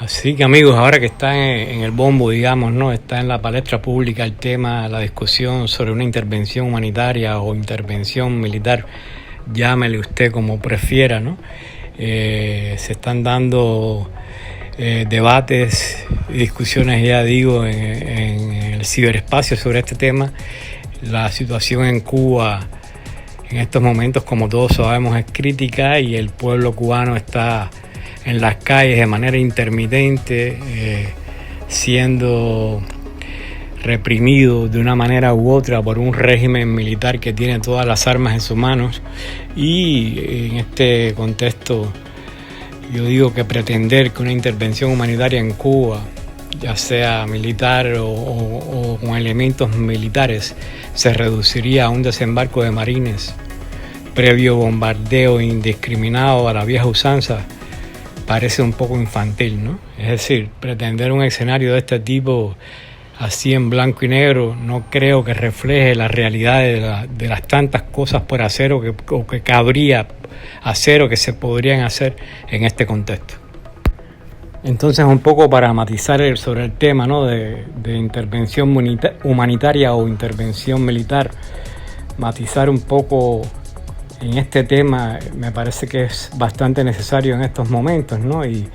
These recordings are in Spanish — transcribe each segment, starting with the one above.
Así que amigos, ahora que está en el bombo, digamos, ¿no? Está en la palestra pública el tema, la discusión sobre una intervención humanitaria o intervención militar, llámele usted como prefiera, ¿no? Se están dando debates y discusiones, ya digo, en el ciberespacio sobre este tema. La situación en Cuba en estos momentos, como todos sabemos, es crítica y el pueblo cubano está en las calles de manera intermitente, siendo reprimido de una manera u otra por un régimen militar que tiene todas las armas en sus manos. Y en este contexto yo digo que pretender que una intervención humanitaria en Cuba, ya sea militar o con elementos militares, se reduciría a un desembarco de marines previo bombardeo indiscriminado a la vieja usanza, parece un poco infantil, ¿no? Es decir, pretender un escenario de este tipo así en blanco y negro no creo que refleje la realidad de las tantas cosas por hacer o que cabría hacer o que se podrían hacer en este contexto. Entonces, un poco para matizar sobre el tema, ¿no? de intervención humanitaria o intervención militar, matizar un poco en este tema me parece que es bastante necesario en estos momentos, ¿no? Y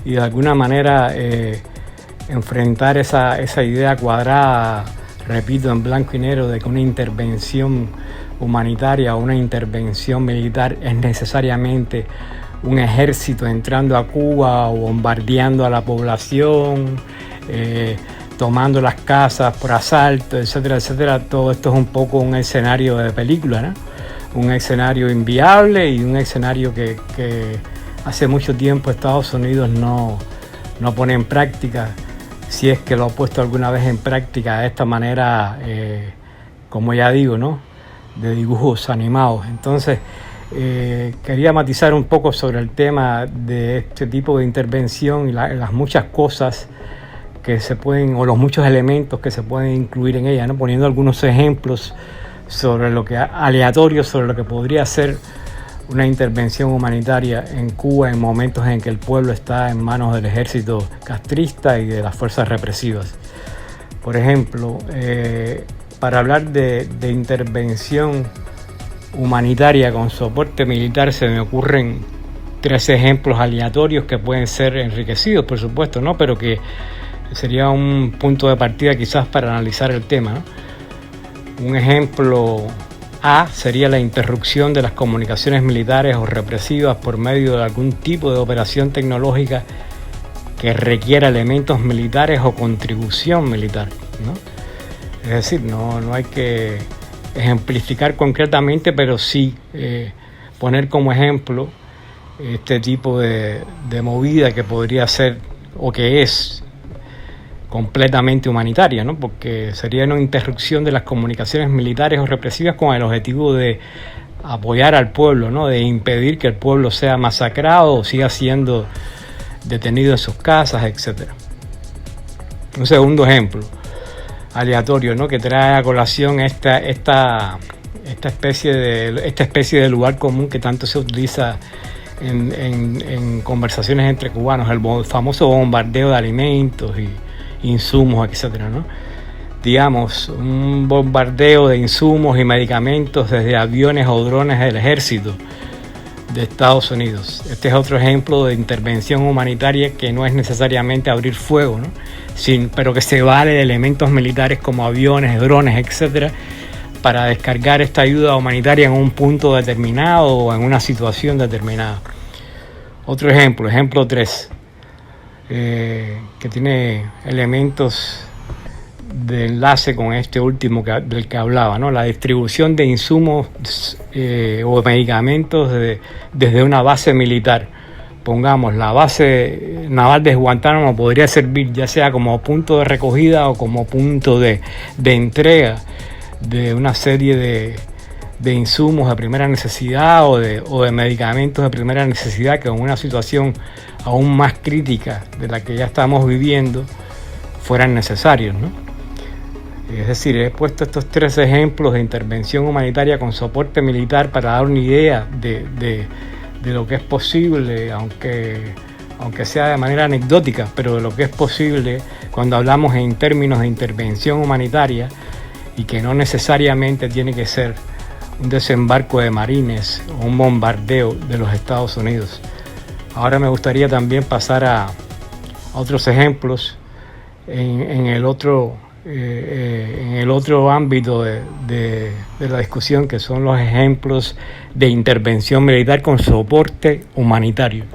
de alguna manera enfrentar esa idea cuadrada, repito, en blanco y negro, de que una intervención humanitaria o una intervención militar es necesariamente un ejército entrando a Cuba o bombardeando a la población, tomando las casas por asalto, etcétera, etcétera. Todo esto es un poco un escenario de película, ¿no? Un escenario inviable y un escenario que hace mucho tiempo Estados Unidos no pone en práctica, si es que lo ha puesto alguna vez en práctica de esta manera, como ya digo, ¿no? De dibujos animados. Entonces, quería matizar un poco sobre el tema de este tipo de intervención y las muchas cosas que se pueden, o los muchos elementos que se pueden incluir en ella, ¿no? Poniendo algunos ejemplos aleatorios sobre lo que podría ser una intervención humanitaria en Cuba en momentos en que el pueblo está en manos del ejército castrista y de las fuerzas represivas. Por ejemplo, para hablar de intervención humanitaria con soporte militar se me ocurren 3 ejemplos aleatorios que pueden ser enriquecidos, por supuesto, ¿no? Pero que sería un punto de partida quizás para analizar el tema, ¿no? Un ejemplo A sería la interrupción de las comunicaciones militares o represivas por medio de algún tipo de operación tecnológica que requiera elementos militares o contribución militar, ¿no? Es decir, no hay que ejemplificar concretamente, pero sí poner como ejemplo este tipo de movida que podría ser o que es completamente humanitaria, ¿no? Porque sería una interrupción de las comunicaciones militares o represivas con el objetivo de apoyar al pueblo, ¿no? De impedir que el pueblo sea masacrado o siga siendo detenido en sus casas, etc. Un segundo ejemplo aleatorio, ¿no? Que trae a colación esta especie de lugar común que tanto se utiliza en conversaciones entre cubanos, el famoso bombardeo de alimentos y insumos, etcétera, ¿no? Digamos, un bombardeo de insumos y medicamentos desde aviones o drones del ejército de Estados Unidos. Este es otro ejemplo de intervención humanitaria que no es necesariamente abrir fuego, ¿no? Pero que se vale de elementos militares como aviones, drones, etcétera, para descargar esta ayuda humanitaria en un punto determinado o en una situación determinada. Otro ejemplo 3. Que tiene elementos de enlace con este último del que hablaba, ¿no? La distribución de insumos o medicamentos desde una base militar. Pongamos, la base naval de Guantánamo podría servir ya sea como punto de recogida o como punto de entrega de una serie de insumos de primera necesidad o de medicamentos de primera necesidad que en una situación aún más crítica de la que ya estamos viviendo fueran necesarios, ¿no? Es decir, he puesto estos 3 ejemplos de intervención humanitaria con soporte militar para dar una idea de lo que es posible, aunque aunque sea de manera anecdótica, pero de lo que es posible cuando hablamos en términos de intervención humanitaria y que no necesariamente tiene que ser un desembarco de marines o un bombardeo de los Estados Unidos. Ahora me gustaría también pasar a otros ejemplos en el otro ámbito de la discusión, que son los ejemplos de intervención militar con soporte humanitario.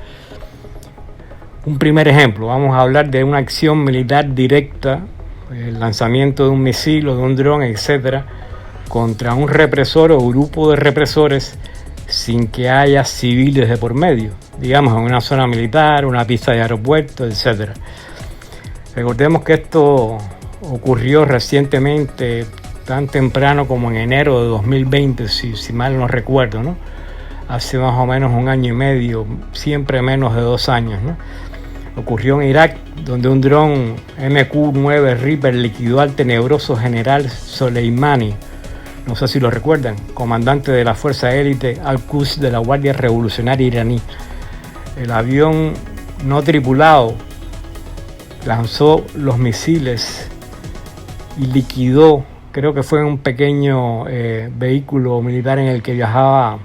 Un primer ejemplo, vamos a hablar de una acción militar directa, el lanzamiento de un misil o de un dron, etcétera, contra un represor o grupo de represores sin que haya civiles de por medio, digamos en una zona militar, una pista de aeropuerto, etcétera. Recordemos que esto ocurrió recientemente, tan temprano como en enero de 2020, si mal no recuerdo, ¿no? Hace más o menos un año y medio, siempre menos de 2 años, ¿no? Ocurrió en Irak, donde un dron MQ-9 Reaper liquidó al tenebroso general Soleimani, no sé si lo recuerdan, comandante de la fuerza élite Al-Quds de la Guardia Revolucionaria iraní. El avión no tripulado lanzó los misiles y liquidó, creo que fue un pequeño vehículo militar en el que viajaba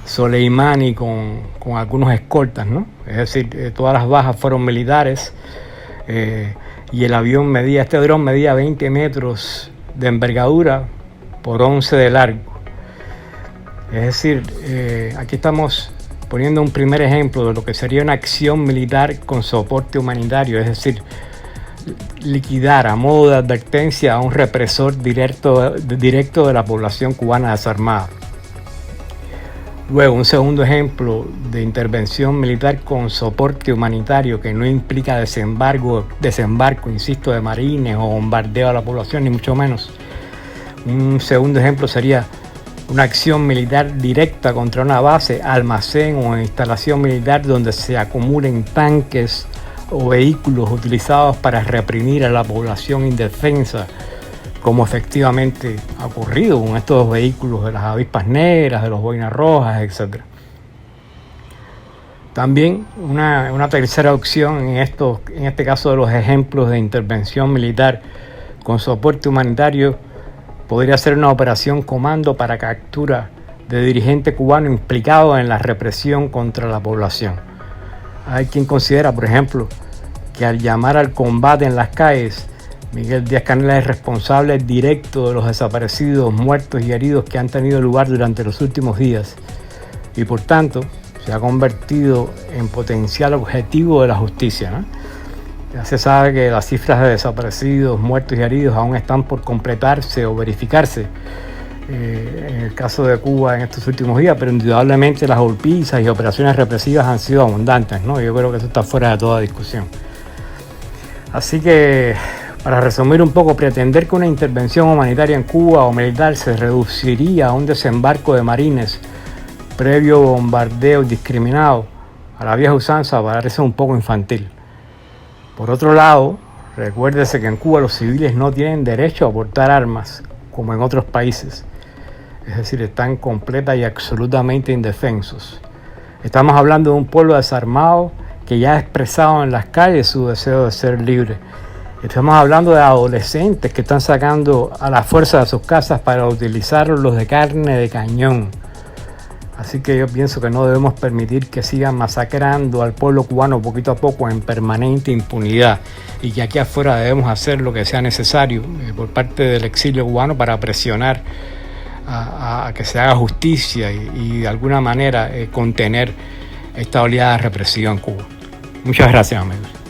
Soleimani con algunos escoltas, ¿no? Es decir, todas las bajas fueron militares, y el avión este dron medía 20 metros de envergadura por 11 de largo. Es decir, aquí estamos poniendo un primer ejemplo de lo que sería una acción militar con soporte humanitario, es decir, liquidar a modo de advertencia a un represor directo de la población cubana desarmada. Luego, un segundo ejemplo de intervención militar con soporte humanitario que no implica desembarco, insisto, de marines o bombardeo a la población, ni mucho menos. Un segundo ejemplo sería una acción militar directa contra una base, almacén o instalación militar donde se acumulen tanques o vehículos utilizados para reprimir a la población indefensa, como efectivamente ha ocurrido con estos vehículos de las avispas negras, de los boinas rojas, etc. También una tercera opción en este caso de los ejemplos de intervención militar con soporte humanitario podría ser una operación comando para captura de dirigente cubano implicado en la represión contra la población. Hay quien considera, por ejemplo, que al llamar al combate en las calles, Miguel Díaz-Canel es responsable directo de los desaparecidos, muertos y heridos que han tenido lugar durante los últimos días y por tanto se ha convertido en potencial objetivo de la justicia, ¿no? Ya se sabe que las cifras de desaparecidos, muertos y heridos aún están por completarse o verificarse en el caso de Cuba en estos últimos días, pero indudablemente las golpizas y operaciones represivas han sido abundantes, ¿no? Yo creo que eso está fuera de toda discusión. Así que, para resumir un poco, pretender que una intervención humanitaria en Cuba o militar se reduciría a un desembarco de marines previo bombardeo indiscriminado a la vieja usanza parece un poco infantil. Por otro lado, recuérdese que en Cuba los civiles no tienen derecho a portar armas como en otros países, es decir, están completa y absolutamente indefensos. Estamos hablando de un pueblo desarmado que ya ha expresado en las calles su deseo de ser libre. Estamos hablando de adolescentes que están sacando a la fuerza de sus casas para utilizarlos de carne de cañón. Así que yo pienso que no debemos permitir que sigan masacrando al pueblo cubano poquito a poco en permanente impunidad, y que aquí afuera debemos hacer lo que sea necesario por parte del exilio cubano para presionar a que se haga justicia y de alguna manera contener esta oleada represiva en Cuba. Muchas gracias, amigos.